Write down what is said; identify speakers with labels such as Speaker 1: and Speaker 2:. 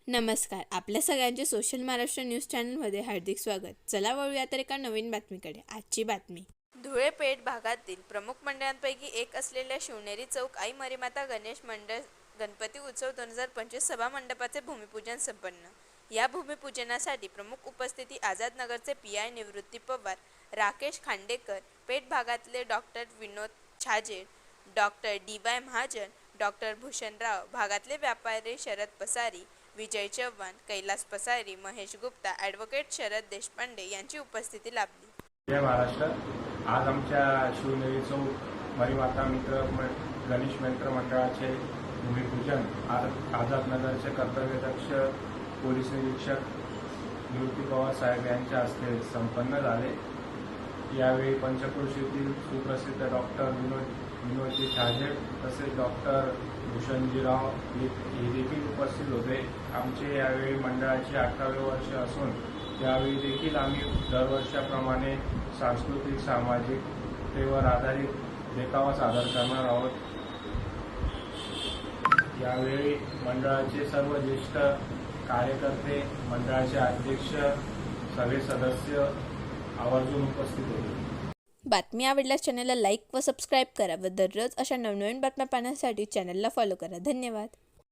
Speaker 1: नमस्कार. आपल्या सगळ्यांचे सोशल महाराष्ट्र न्यूज चॅनलमध्ये हार्दिक स्वागत. चला वळूया तर एका नवीन बातमीकडे. आजची बातमी. धुळे पेठ भागातील प्रमुख मंडळांपैकी एक असलेल्या शिवनेरी चौक आई मरीमाता गणेश मंडळ गणपती उत्सव 2025 सभा मंडपाचे भूमिपूजन संपन्न. या भूमिपूजनासाठी प्रमुख उपस्थिती आझादनगरचे PI निवृत्ती पवार, राकेश खांडेकर, पेठ भागातले डॉक्टर विनोद छाजे, डॉक्टर DY महाजन, डॉक्टर भूषणराव, भागातले व्यापारी शरद पसारी, विजय चव्हाण, कैलास पसारी, महेश गुप्ता, ॲडव्होकेट शरद देशपांडे यांची उपस्थिती लाभली.
Speaker 2: जय महाराष्ट्र. आज आमच्या शिवनेरी चौक मरीमाता मित्र गणेश मित्र मंडळाचे भूमिपूजन आझादनगरचे कर्तव्यदक्ष पोलीस निरीक्षक निवृत्ती पवार साहेब यांच्या हस्ते संपन्न झाले. यावेळी पंचक्रोशीतील सुप्रसिद्ध डॉक्टर विनोदजी छाजे तसेच डॉक्टर भूषणजीराव हे देखील उपस्थित होते. आमचे यावेळी मंडळाचे 18वे वर्ष असून यावेळी देखील आम्ही दरवर्षाप्रमाणे सांस्कृतिक सामाजिकतेवर आधारित देखावा सादर करणार आहोत. यावेळी मंडळाचे सर्व ज्येष्ठ कार्यकर्ते, मंडळाचे अध्यक्ष, सगळे सदस्य आवर्जून उपस्थित होते.
Speaker 1: बातमी आवडल्यास चॅनलला लाईक व सबस्क्राईब करा व दररोज अशा नवनवीन बातम्या पाहण्यासाठी चॅनलला फॉलो करा. धन्यवाद.